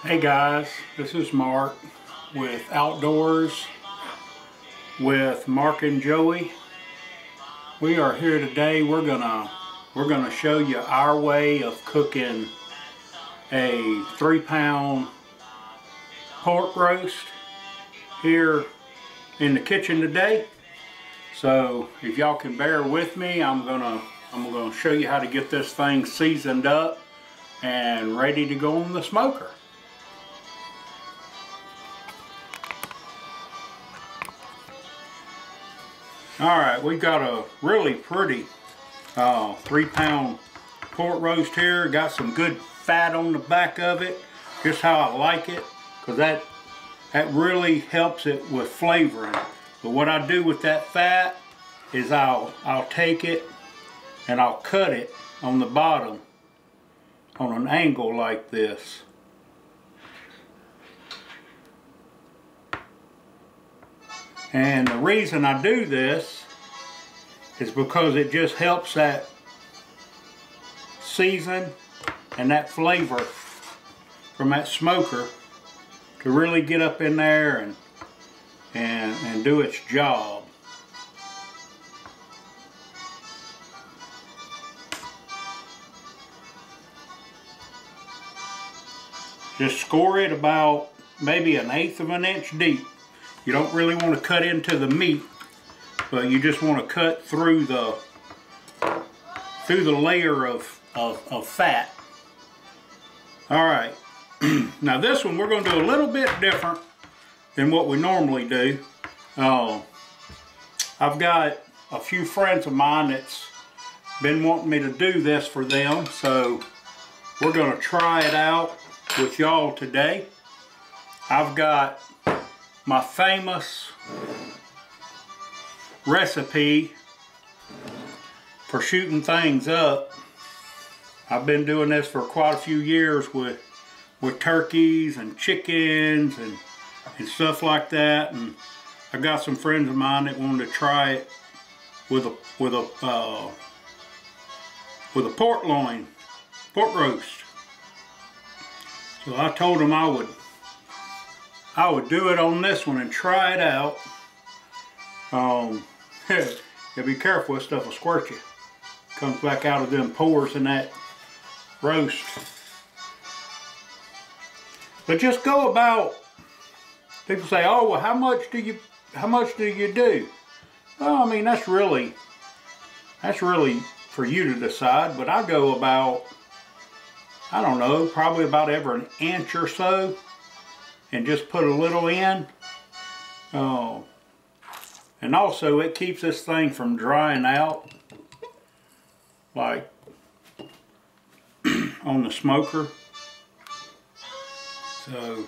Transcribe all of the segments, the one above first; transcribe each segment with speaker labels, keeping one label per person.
Speaker 1: Hey guys, this is Mark with Outdoors with Mark and Joey. We are here today. We're gonna show you our way of cooking a 3-pound pork roast here in the kitchen today. So if y'all can bear with me, I'm gonna show you how to get this thing seasoned up and ready to go on the smoker. Alright, we've got a really pretty 3-pound pork roast here. Got some good fat on the back of it, just how I like it, because that really helps it with flavoring. But what I do with that fat is I'll take it and I'll cut it on the bottom on an angle like this. And the reason I do this is because it just helps that season and that flavor from that smoker to really get up in there and do its job. Just score it about maybe 1/8 of an inch deep. You don't really want to cut into the meat, but you just want to cut through the layer of fat. All right, now this one we're going to do a little bit different than what we normally do. I've got a few friends of mine that's been wanting me to do this for them, so we're going to try it out with y'all today. I've got my famous recipe for shooting things up. I've been doing this for quite a few years with turkeys and chickens and stuff like that, and I got some friends of mine that wanted to try it with a pork roast. So I told them I would do it on this one and try it out. Yeah, be careful, this stuff will squirt you. Comes back out of them pores in that roast. But just go about, people say, oh well, how much do you do? Well, I mean, that's really for you to decide, but I go about, I don't know, probably about every 1 inch or so, and just put a little in. And also it keeps this thing from drying out like on the smoker. So,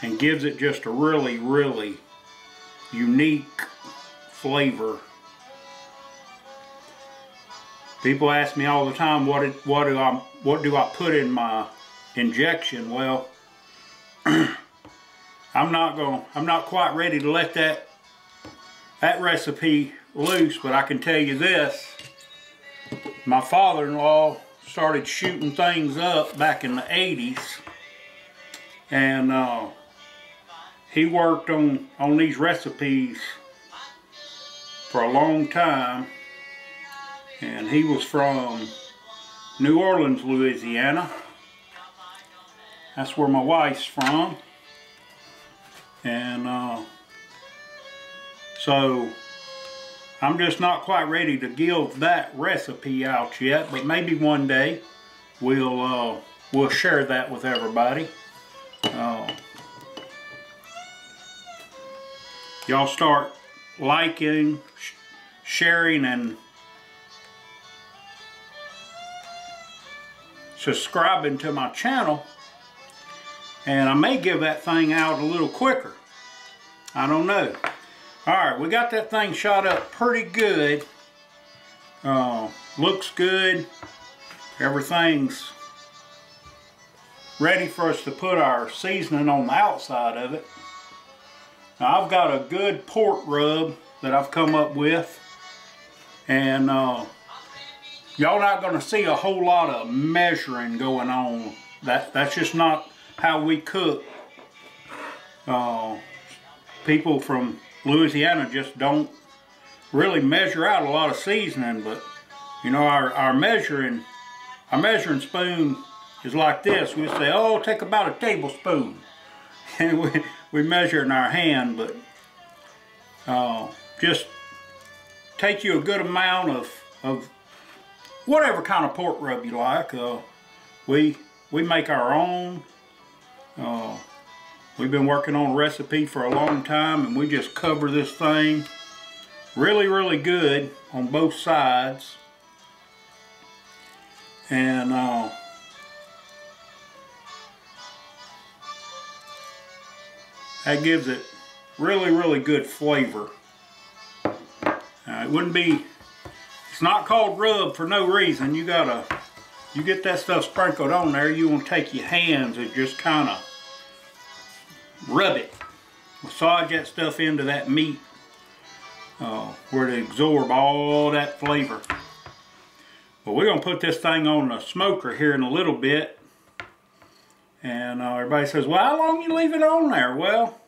Speaker 1: and gives it just a really, really unique flavor. People ask me all the time, what do I put in my injection? Well, I'm not quite ready to let that recipe loose, but I can tell you this. My father-in-law started shooting things up back in the 80s, and he worked on these recipes for a long time, and he was from New Orleans, Louisiana. That's where my wife's from. And so I'm just not quite ready to give that recipe out yet, but maybe one day we'll share that with everybody. Y'all start liking, sharing, and subscribing to my channel, and I may give that thing out a little quicker. I don't know. Alright, we got that thing shot up pretty good. Looks good. Everything's ready for us to put our seasoning on the outside of it. Now I've got a good pork rub that I've come up with, and y'all not going to see a whole lot of measuring going on. That's just not how we cook. People from Louisiana just don't really measure out a lot of seasoning, but you know, our measuring spoon is like this. We say, oh, take about a tablespoon. And we measure in our hand, but just take you a good amount of whatever kind of pork rub you like. We make our own. We've been working on a recipe for a long time, and we just cover this thing really, really good on both sides. And that gives it really, really good flavor. It wouldn't be, it's not called rub for no reason. You get that stuff sprinkled on there, you want to take your hands and just kind of rub it. Massage that stuff into that meat where to absorb all that flavor. But we're going to put this thing on the smoker here in a little bit. And everybody says, well, how long you leave it on there? Well,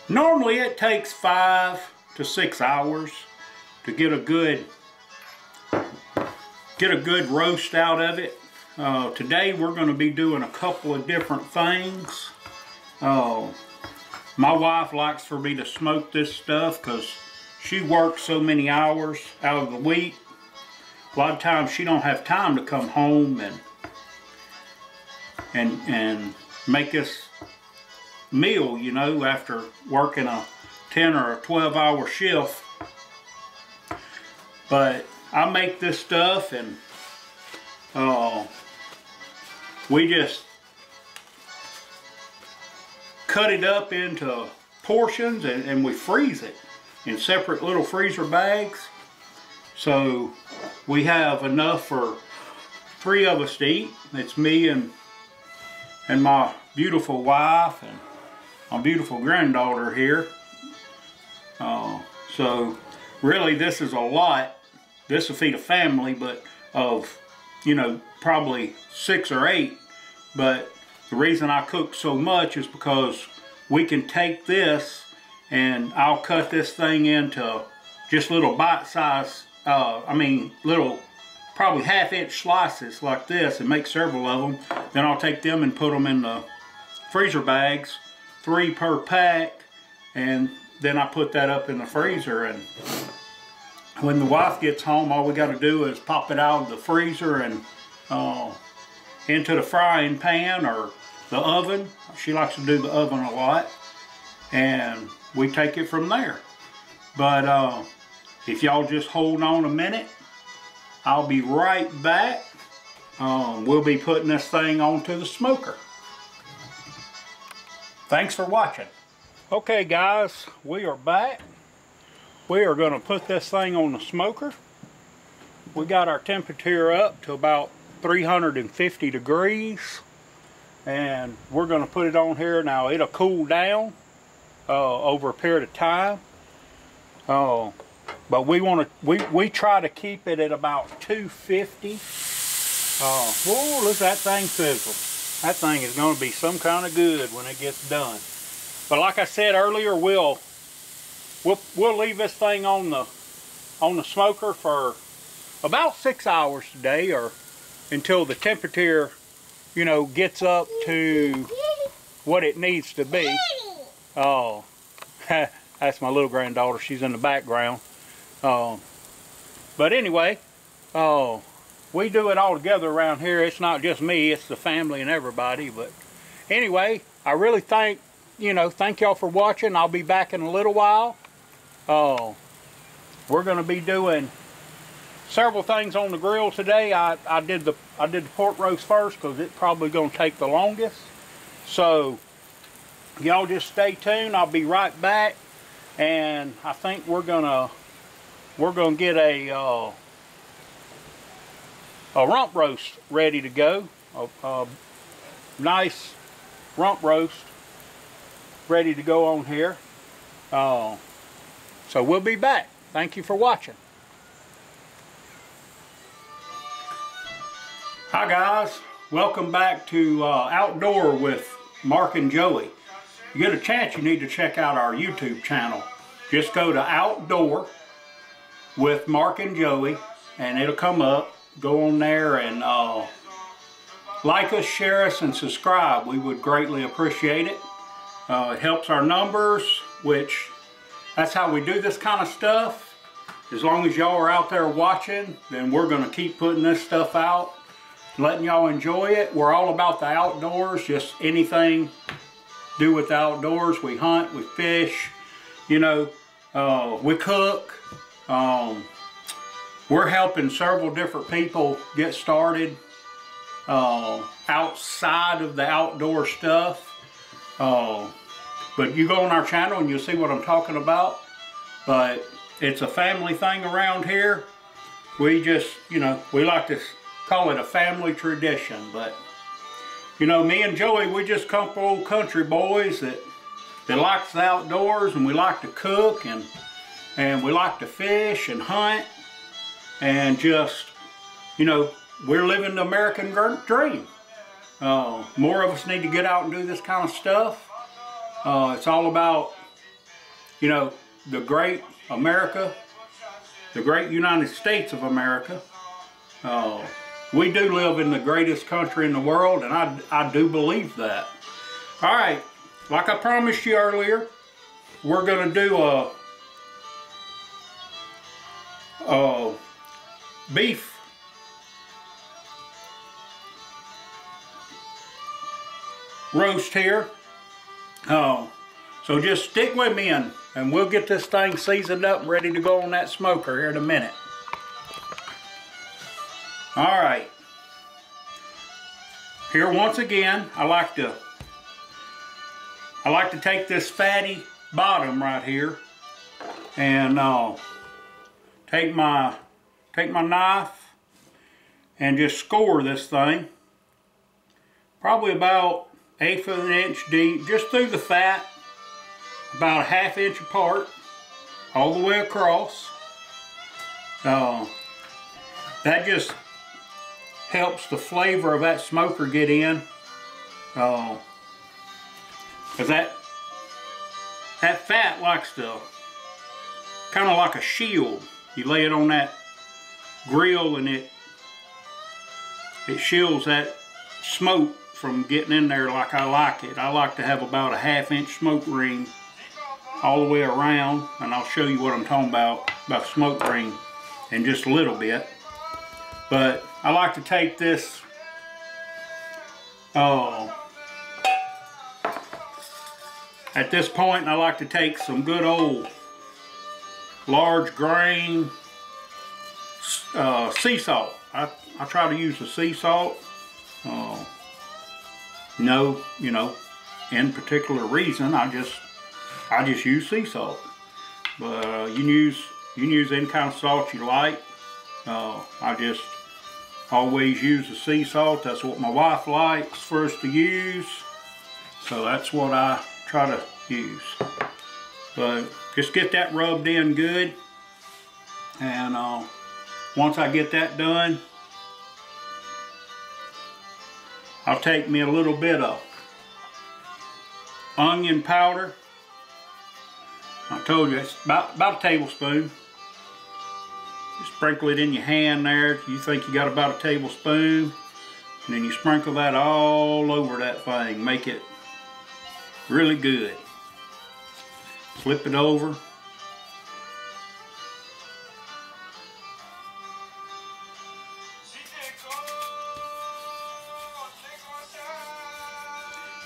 Speaker 1: normally it takes 5 to 6 hours to get a good roast out of it. Today we're going to be doing a couple of different things. My wife likes for me to smoke this stuff because she works so many hours out of the week. A lot of times she don't have time to come home and make us meal, you know, after working a 10 or a 12-hour shift. But I make this stuff, and we just cut it up into portions, and we freeze it in separate little freezer bags. So we have enough for 3 of us to eat. It's me and my beautiful wife and my beautiful granddaughter here. So really this is a lot. This will feed a family, but of, you know, probably 6 or 8. But the reason I cook so much is because we can take this, and I'll cut this thing into just little bite-sized, little probably 1/2-inch slices like this, and make several of them. Then I'll take them and put them in the freezer bags, 3 per pack, and then I put that up in the freezer. And when the wife gets home, all we got to do is pop it out of the freezer and into the frying pan or the oven. She likes to do the oven a lot, and we take it from there. But if y'all just hold on a minute, I'll be right back. We'll be putting this thing onto the smoker. Thanks for watching. Okay guys, we are back. We are going to put this thing on the smoker. We got our temperature up to about 350 degrees, and we're going to put it on here. Now it'll cool down over a period of time, but we try to keep it at about 250. Whoa, look at that thing sizzle. That thing is going to be some kind of good when it gets done. But like I said earlier, we'll leave this thing on the smoker for about 6 hours today, or until the temperature, you know, gets up to what it needs to be. Oh, that's my little granddaughter. She's in the background. But anyway, we do it all together around here. It's not just me, it's the family and everybody. But anyway, I really thank y'all for watching. I'll be back in a little while. We're going to be doing several things on the grill today. I did the pork roast first because it's probably going to take the longest. So y'all just stay tuned. I'll be right back, and I think we're gonna get a rump roast ready to go. A nice rump roast ready to go on here. So we'll be back. Thank you for watching. Hi guys, welcome back to Outdoor with Mark and Joey. If you get a chance, you need to check out our YouTube channel. Just go to Outdoor with Mark and Joey and it'll come up. Go on there and like us, share us, and subscribe. We would greatly appreciate it. It helps our numbers, which that's how we do this kind of stuff. As long as y'all are out there watching, then we're going to keep putting this stuff out, letting y'all enjoy it. We're all about the outdoors, just anything do with the outdoors. We hunt, we fish, you know, we cook. We're helping several different people get started outside of the outdoor stuff. But you go on our channel and you'll see what I'm talking about. But it's a family thing around here. We just, you know, we like to call it a family tradition. But, you know, me and Joey, we just come from old country boys that likes the outdoors, and we like to cook, and we like to fish and hunt, and just, you know, we're living the American dream. More of us need to get out and do this kind of stuff. It's all about, you know, the great America, the great United States of America. We do live in the greatest country in the world, and I do believe that. All right, like I promised you earlier, we're going to do a beef roast here. So just stick with me and we'll get this thing seasoned up and ready to go on that smoker here in a minute. Alright. Here once again, I like to take this fatty bottom right here and take my knife and just score this thing. Probably about 1/8 of an inch deep, just through the fat, about 1/2 inch apart, all the way across. That just helps the flavor of that smoker get in, because that fat likes to, kind of like a shield. You lay it on that grill and it shields that smoke from getting in there like I like it. I like to have about a 1/2 inch smoke ring all the way around, and I'll show you what I'm talking about smoke ring in just a little bit. But I like to take this at this point, I like to take some good old large grain sea salt. I try to use the sea salt. No, you know, in particular reason, I just use sea salt. But you can use any kind of salt you like. I just always use the sea salt. That's what my wife likes for us to use, so that's what I try to use. But just get that rubbed in good, and once I get that done, I'll take me a little bit of onion powder. I told you it's about a tablespoon. Just sprinkle it in your hand there. You think you got about a tablespoon, and then you sprinkle that all over that thing. Make it really good. Flip it over.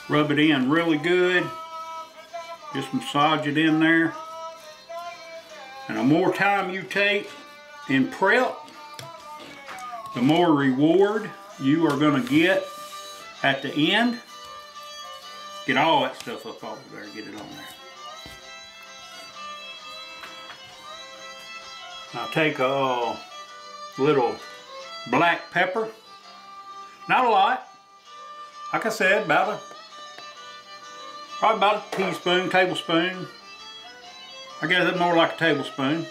Speaker 1: Rub it in really good. Just massage it in there. And the more time you take in prep, the more reward you are going to get at the end. Get all that stuff up over there. Get it on there. Now take a little black pepper. Not a lot. Like I said, probably about a teaspoon, tablespoon. I guess it's more like a tablespoon.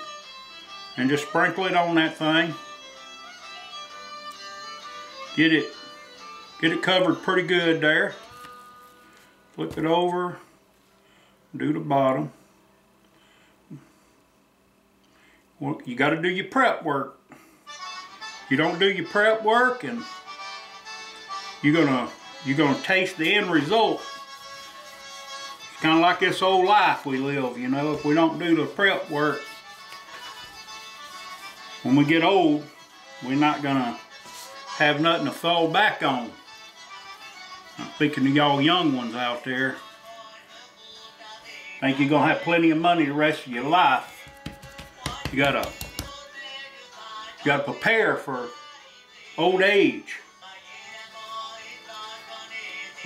Speaker 1: And just sprinkle it on that thing. Get Get it covered pretty good there. Flip it over, do the bottom. Well, you got to do your prep work. You don't do your prep work, and you're gonna taste the end result. It's kind of like this old life we live, you know. If we don't do the prep work, when we get old, we're not gonna have nothing to fall back on. I'm speaking to y'all young ones out there. Think you're gonna have plenty of money the rest of your life. You gotta prepare for old age.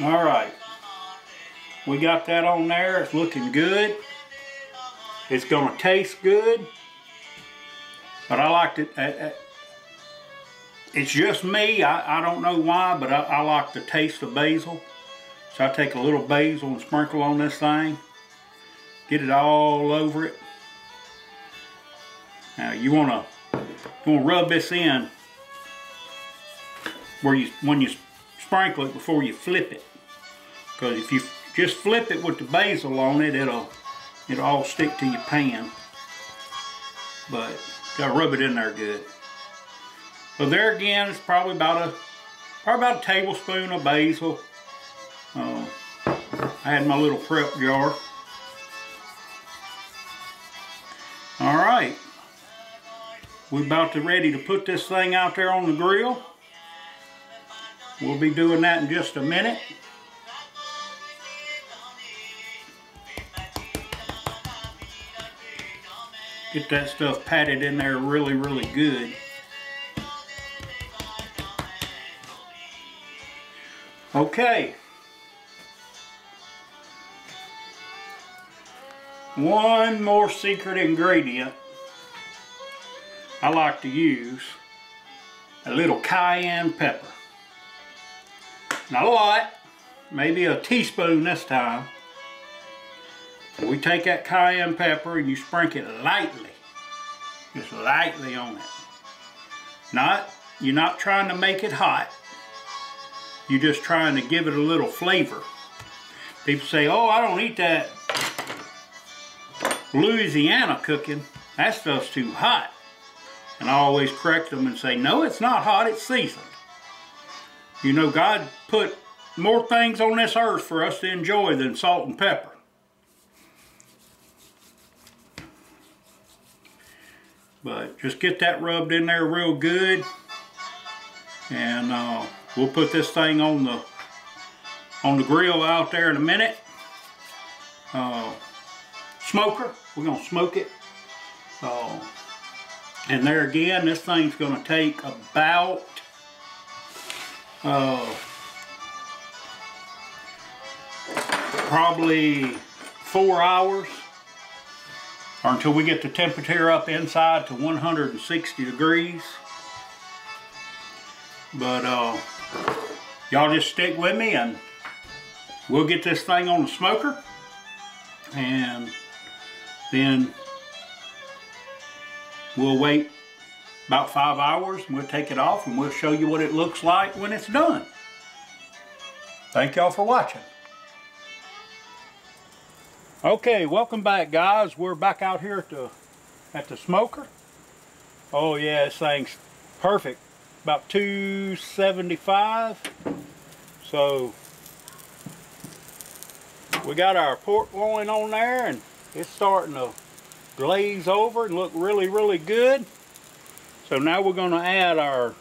Speaker 1: All right, we got that on there. It's looking good. It's gonna taste good. But I liked it. It's just me. I don't know why, but I like the taste of basil. So I take a little basil and sprinkle on this thing. Get it all over it. Now you wanna rub this in when you sprinkle it before you flip it. Because if you just flip it with the basil on it, it'll all stick to your pan. But gotta rub it in there good. So there again, it's probably about a tablespoon of basil. I had my little prep jar. All right, we're about to ready to put this thing out there on the grill. We'll be doing that in just a minute. Get that stuff patted in there really, really good. Okay. One more secret ingredient I like to use, a little cayenne pepper. Not a lot, maybe a teaspoon this time. We take that cayenne pepper and you sprinkle it lightly, just lightly on it. You're not trying to make it hot. You're just trying to give it a little flavor. People say, oh, I don't eat that Louisiana cooking. That stuff's too hot. And I always correct them and say, no, it's not hot, it's seasoned. You know, God put more things on this earth for us to enjoy than salt and pepper. But just get that rubbed in there real good. And we'll put this thing on the grill out there in a minute. Smoker, we're gonna smoke it. And there again, this thing's gonna take about probably 4 hours, or until we get the temperature up inside to 160 degrees. But y'all just stick with me and we'll get this thing on the smoker, and then we'll wait about 5 hours and we'll take it off and we'll show you what it looks like when it's done. Thank y'all for watching. Okay, welcome back, guys. We're back out here at the smoker. Oh yeah, this thing's perfect. About 275. So we got our pork loin on there and it's starting to glaze over and look really, really good. So now we're going to add our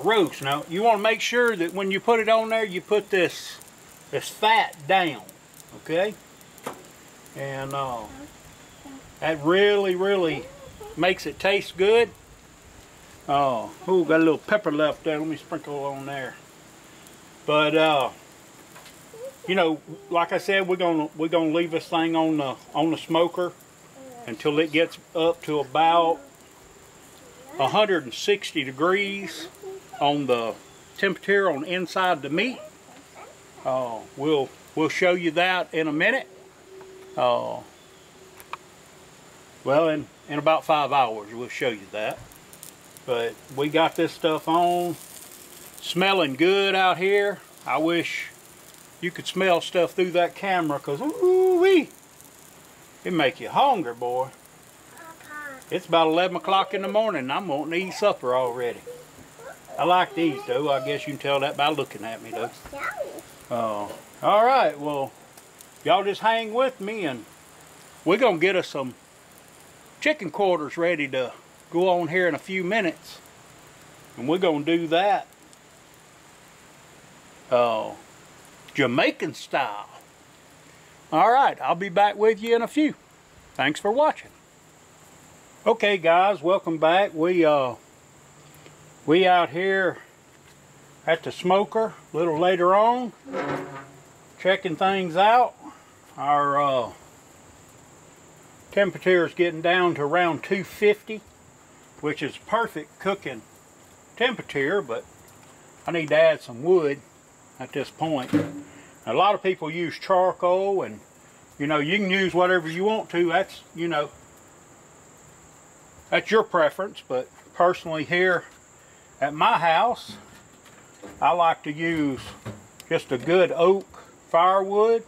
Speaker 1: roast. Now you want to make sure that when you put it on there, you put this fat down, okay? And that really, really makes it taste good. Oh, got a little pepper left there. Let me sprinkle on there. But you know, like I said, we're gonna leave this thing on the smoker until it gets up to about 160 degrees on the temperature on inside the meat. We'll show you that in a minute. Well, in about 5 hours we'll show you that. But we got this stuff on. Smelling good out here. I wish you could smell stuff through that camera, because ooh-wee, it make you hungry, boy. It's about 11 o'clock in the morning and I'm wanting to eat supper already. I like to eat, though. I guess you can tell that by looking at me, though. All right, well, y'all just hang with me, and we're going to get us some chicken quarters ready to go on here in a few minutes. And we're going to do that Jamaican style. All right, I'll be back with you in a few. Thanks for watching. Okay, guys, welcome back. We out here at the smoker a little later on, checking things out. Our temperature is getting down to around 250, which is perfect cooking temperature, but I need to add some wood at this point. A lot of people use charcoal, and you know, you can use whatever you want to. That's, you know, that's your preference, but personally here at my house, I like to use just a good oak firewood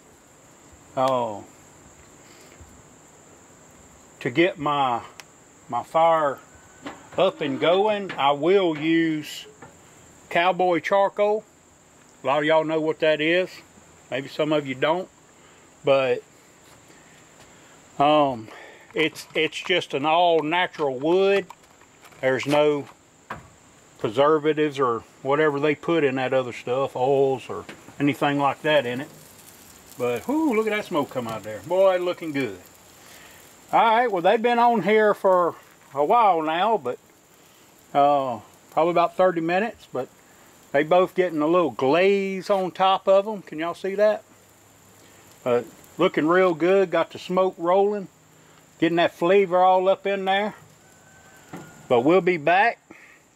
Speaker 1: to get my fire up and going. I will use cowboy charcoal. A lot of y'all know what that is. Maybe some of you don't, but it's just an all natural wood. There's no preservatives or whatever they put in that other stuff, oils or anything like that in it. But whoo, look at that smoke come out there. Boy, looking good. Alright, well, they've been on here for a while now, but probably about 30 minutes, but they both getting a little glaze on top of them. Can y'all see that? Looking real good. Got the smoke rolling, getting that flavor all up in there. But we'll be back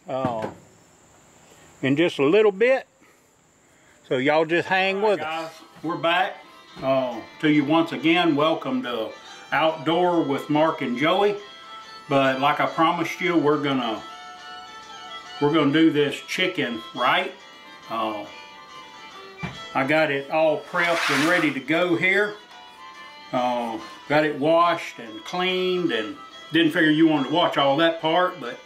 Speaker 1: in just a little bit, so y'all just hang with us. Guys, we're back to you once again. Welcome to Outdoor with Mark and Joey. But like I promised you, we're gonna do this chicken right. I got it all prepped and ready to go here. Got it washed and cleaned, and didn't figure you wanted to watch all that part, but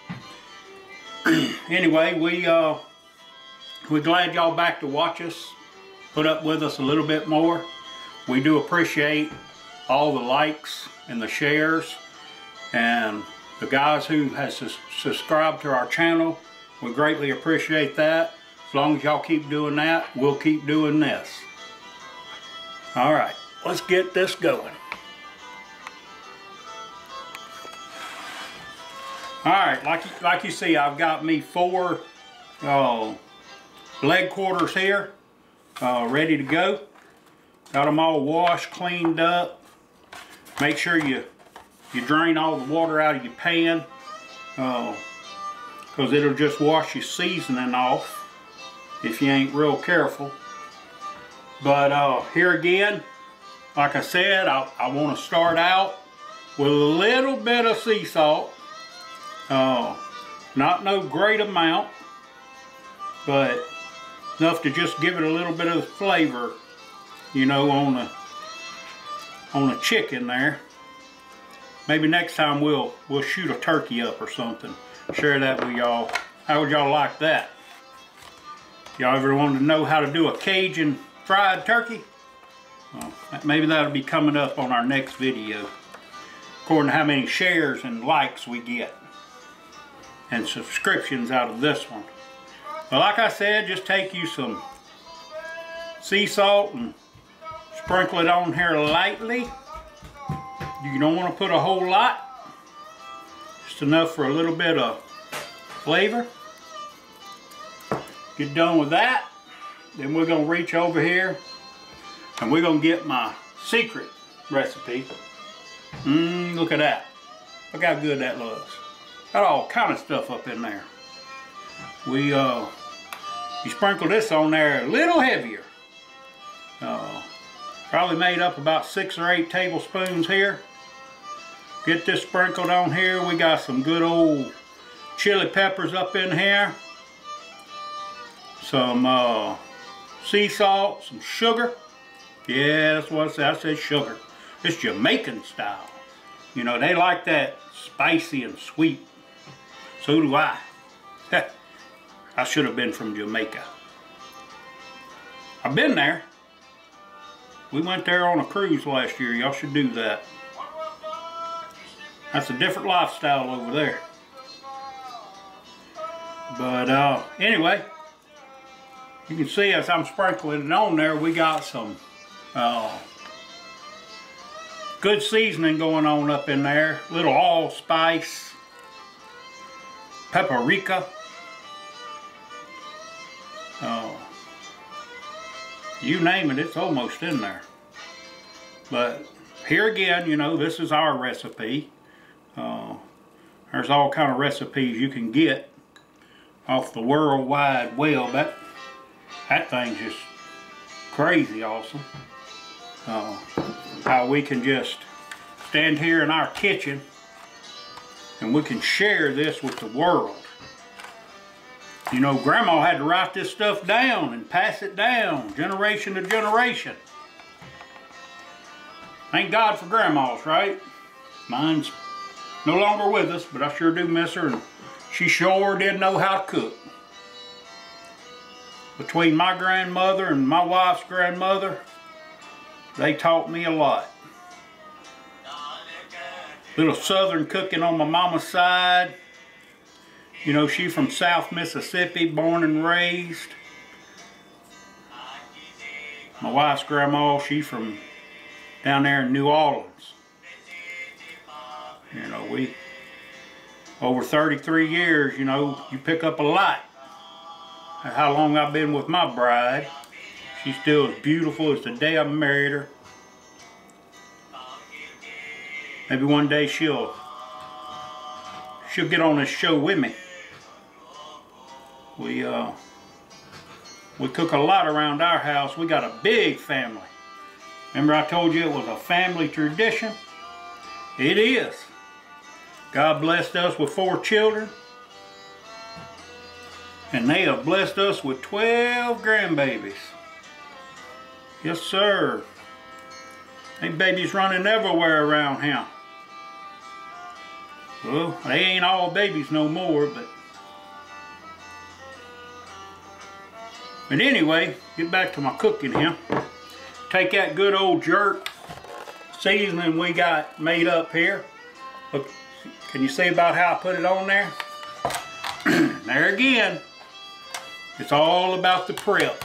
Speaker 1: anyway, we're glad y'all back to watch us, put up with us a little bit more. We do appreciate all the likes and the shares, and the guys who has subscribed to our channel. We greatly appreciate that. As long as y'all keep doing that, we'll keep doing this. All right, let's get this going. All right, like you see, I've got me 4 leg quarters here, ready to go. Got them all washed, cleaned up. Make sure you drain all the water out of your pan, because it'll just wash your seasoning off if you ain't real careful. But here again, like I said, I want to start out with a little bit of sea salt. Not no great amount, but enough to just give it a little bit of flavor, you know, on the chicken there. Maybe next time we'll shoot a turkey up or something. Share that with y'all. How would y'all like that? Y'all ever wanted to know how to do a Cajun fried turkey? Well, maybe that'll be coming up on our next video, according to how many shares and likes we get and subscriptions out of this one. But like I said, just take you some sea salt and sprinkle it on here lightly. You don't want to put a whole lot, just enough for a little bit of flavor. Get done with that, then we're going to reach over here and we're going to get my secret recipe. Look at that. Look how good that looks. Got all kind of stuff up in there. You sprinkle this on there a little heavier. Probably made up about 6 or 8 tablespoons here. Get this sprinkled on here. We got some good old chili peppers up in here, some sea salt, some sugar. Yeah, that's what I said. I said sugar. It's Jamaican style. You know, they like that spicy and sweet. So do I. I should have been from Jamaica. I've been there. We went there on a cruise last year. Y'all should do that. That's a different lifestyle over there. But anyway, you can see as I'm sprinkling it on there, we got some good seasoning going on up in there. Little allspice, paprika. You name it, it's almost in there. But here again, you know, this is our recipe. There's all kind of recipes you can get off the World Wide Web. That thing's just crazy awesome. How we can just stand here in our kitchen and we can share this with the world. You know, Grandma had to write this stuff down and pass it down generation to generation. Thank God for grandmas, right? Mine's no longer with us, but I sure do miss her, and she sure did know how to cook. Between my grandmother and my wife's grandmother, they taught me a lot. Little southern cooking on my mama's side. You know, she from South Mississippi, born and raised. My wife's grandma, she from down there in New Orleans. You know, we, over 33 years, you know, you pick up a lot. How long I've been with my bride. She's still as beautiful as the day I married her. Maybe one day she'll get on this show with me. We cook a lot around our house. We got a big family. Remember I told you it was a family tradition? It is. God blessed us with 4 children. And they have blessed us with 12 grandbabies. Yes, sir. Ain't babies running everywhere around here. Well, they ain't all babies no more, but anyway, get back to my cooking here. Take that good old jerk seasoning we got made up here. Look, can you see about how I put it on there? There again, it's all about the prep.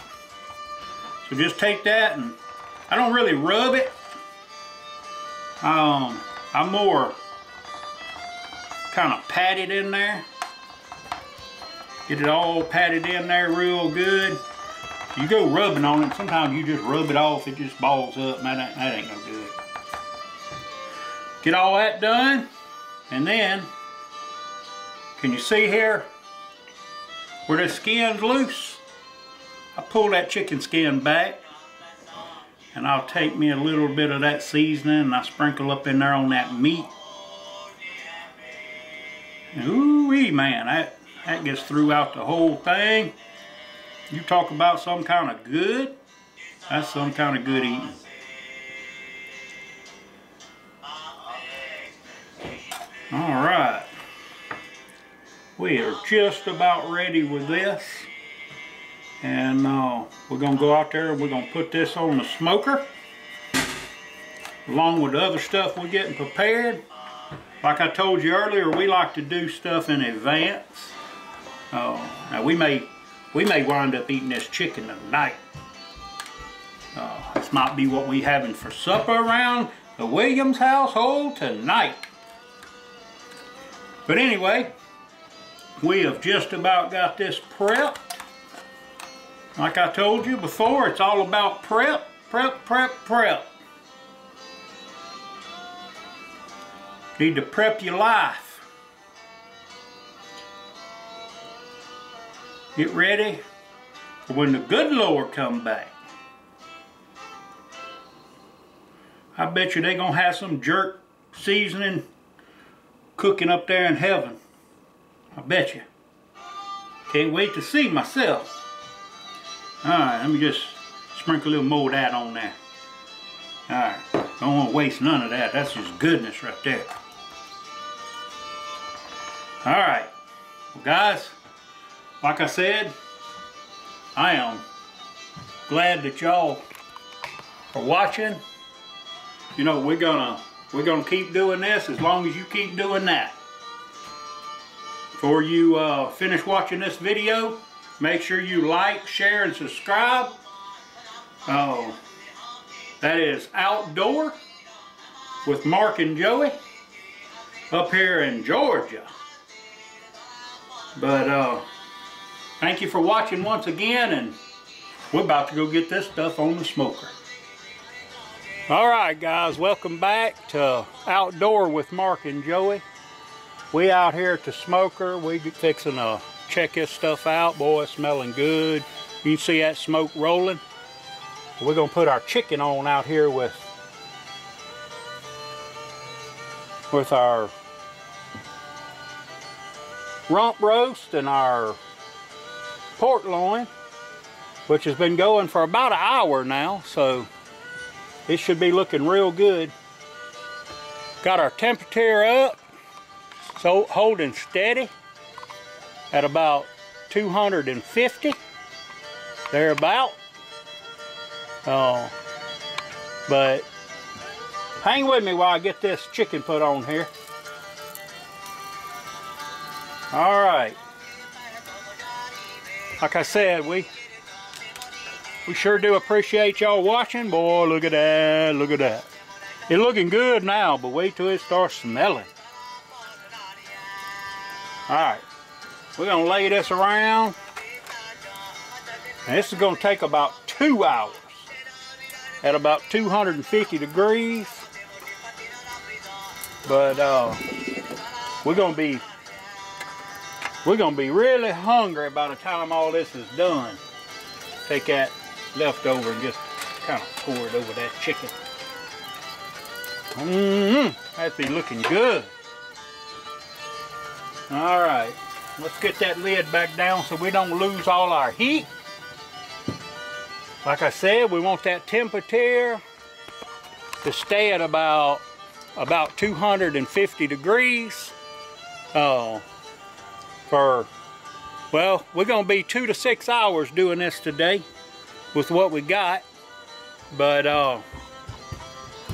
Speaker 1: So just take that, and I don't really rub it. I more kind of pat it in there. Get it all patted in there real good. You go rubbing on it, sometimes you just rub it off, it just balls up, and that ain't no good. Get all that done, and then, can you see here where the skin's loose? I pull that chicken skin back, and I'll take me a little bit of that seasoning and I sprinkle up in there on that meat. Ooh-wee, man, that gets throughout the whole thing. You talk about some kind of good, that's some kind of good eating. Alright, we are just about ready with this. And we're going to go out there and we're going to put this on the smoker. Along with the other stuff we're getting prepared. Like I told you earlier, we like to do stuff in advance. Now we may wind up eating this chicken tonight. This might be what we having for supper around the Williams household tonight. But anyway, we have just about got this prepped. Like I told you before, it's all about prep, prep, prep, prep. Need to prep your life. Get ready for when the good Lord come back. I bet you they're going to have some jerk seasoning cooking up there in heaven. I bet you. Can't wait to see myself. Alright, let me just sprinkle a little more of that on there. Alright, don't want to waste none of that. That's just goodness right there. Alright, well guys, like I said, I am glad that y'all are watching. You know, we're gonna keep doing this as long as you keep doing that. Before you finish watching this video, make sure you like, share, and subscribe. That is Outdoor with Mark and Joey up here in Georgia. But thank you for watching once again, and we're about to go get this stuff on the smoker. Alright guys, welcome back to Outdoor with Mark and Joey. We out here at the smoker. We fixing to check this stuff out. Boy, it's smelling good. You can see that smoke rolling. We're gonna put our chicken on out here with our rump roast and our pork loin, which has been going for about an hour now, so it should be looking real good. Got our temperature up, so holding steady at about 250 thereabout. But hang with me while I get this chicken put on here. All right, like I said, we sure do appreciate y'all watching. Boy, look at that, look at that. It's looking good now, but wait till it starts smelling. All right, we're gonna lay this around, and this is gonna take about 2 hours at about 250 degrees. But we're gonna be really hungry by the time all this is done. Take that leftover and just kind of pour it over that chicken. That'd be looking good. All right, let's get that lid back down so we don't lose all our heat. Like I said, we want that temperature to stay at about 250 degrees. Well, we're gonna be 2 to 6 hours doing this today with what we got. But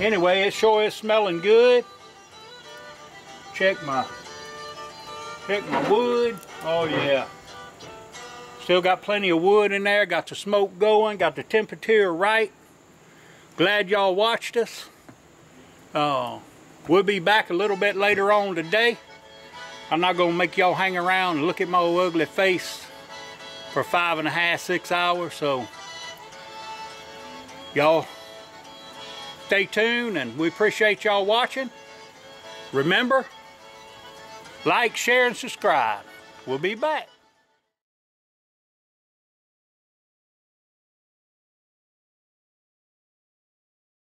Speaker 1: anyway, it sure is smelling good. Check my wood. Oh yeah. Still got plenty of wood in there. Got the smoke going. Got the temperature right. Glad y'all watched us. We'll be back a little bit later on today. I'm not gonna make y'all hang around and look at my ugly face for 5.5, 6 hours. So y'all stay tuned, and we appreciate y'all watching. Remember, like, share, and subscribe. We'll be back.